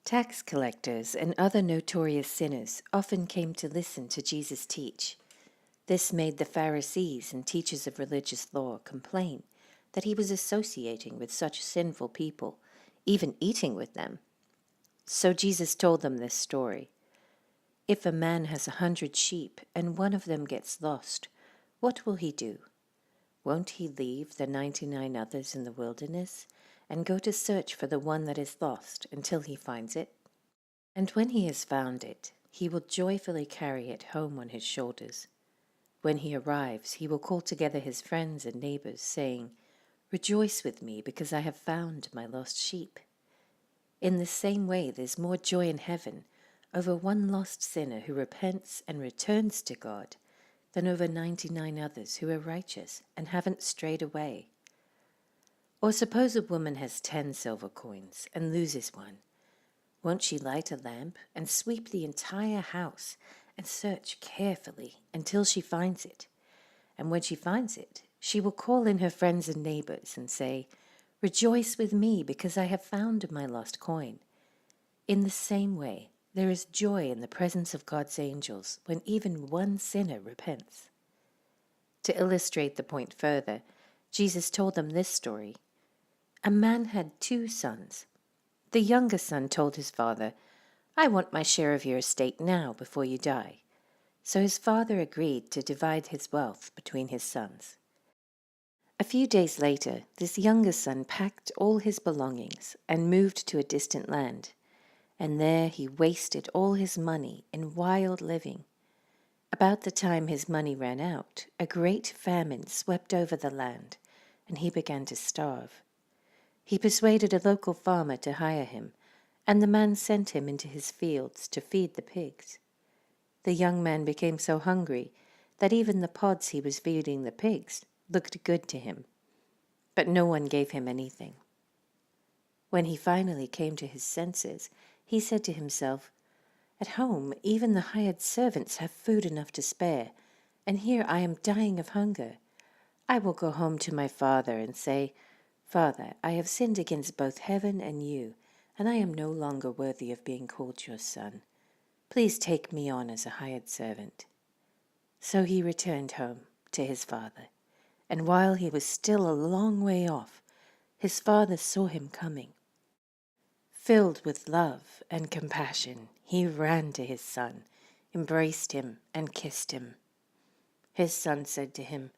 Tax collectors and other notorious sinners often came to listen to Jesus teach. This made the Pharisees and teachers of religious law complain that he was associating with such sinful people, even eating with them. So Jesus told them this story. If a man has 100 sheep and one of them gets lost, what will he do? Won't he leave the 99 others in the wilderness and go to search for the one that is lost until he finds it? And when he has found it, he will joyfully carry it home on his shoulders. When he arrives, he will call together his friends and neighbors, saying, "Rejoice with me, because I have found my lost sheep." In the same way, there's more joy in heaven over one lost sinner who repents and returns to God than over 99 others who are righteous and haven't strayed away. Or suppose a woman has 10 silver coins and loses one. Won't she light a lamp and sweep the entire house and search carefully until she finds it? And when she finds it, she will call in her friends and neighbors and say, "Rejoice with me, because I have found my lost coin." In the same way, there is joy in the presence of God's angels when even one sinner repents. To illustrate the point further, Jesus told them this story. A man had 2 sons. The younger son told his father, "I want my share of your estate now before you die." So his father agreed to divide his wealth between his sons. A few days later, this younger son packed all his belongings and moved to a distant land, and there he wasted all his money in wild living. About the time his money ran out, a great famine swept over the land, and he began to starve. He persuaded a local farmer to hire him, and the man sent him into his fields to feed the pigs. The young man became so hungry that even the pods he was feeding the pigs looked good to him, but no one gave him anything. When he finally came to his senses, he said to himself, "At home, even the hired servants have food enough to spare, and here I am dying of hunger. I will go home to my father and say, 'Father, I have sinned against both heaven and you, and I am no longer worthy of being called your son. Please take me on as a hired servant.'" So he returned home to his father, and while he was still a long way off, his father saw him coming. Filled with love and compassion, he ran to his son, embraced him, and kissed him. His son said to him,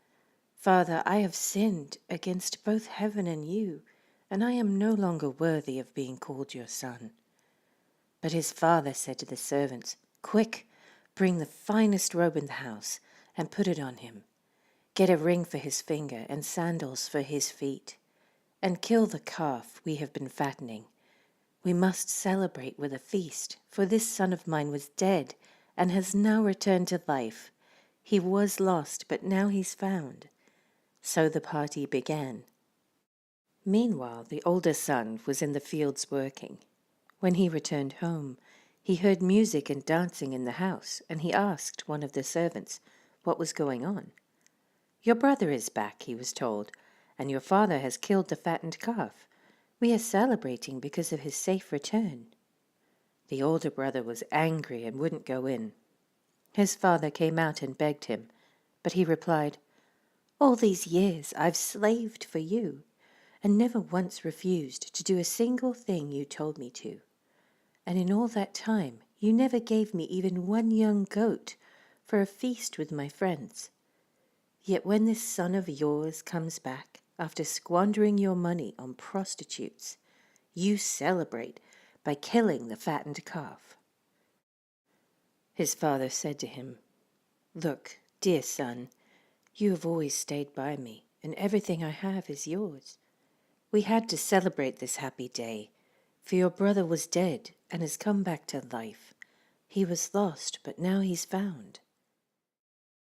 "Father, I have sinned against both heaven and you, and I am no longer worthy of being called your son." But his father said to the servants, "Quick, bring the finest robe in the house and put it on him. Get a ring for his finger and sandals for his feet, and kill the calf we have been fattening. We must celebrate with a feast, for this son of mine was dead and has now returned to life. He was lost, but now he's found." So the party began. Meanwhile, the older son was in the fields working. When he returned home, he heard music and dancing in the house, and he asked one of the servants what was going on. "Your brother is back," he was told, "and your father has killed the fattened calf. We are celebrating because of his safe return." The older brother was angry and wouldn't go in. His father came out and begged him, but he replied, "All these years I've slaved for you, and never once refused to do a single thing you told me to. And in all that time, you never gave me even one young goat for a feast with my friends. Yet when this son of yours comes back, after squandering your money on prostitutes, you celebrate by killing the fattened calf." His father said to him, "Look, dear son, you have always stayed by me, and everything I have is yours. We had to celebrate this happy day, for your brother was dead and has come back to life. He was lost, but now he's found."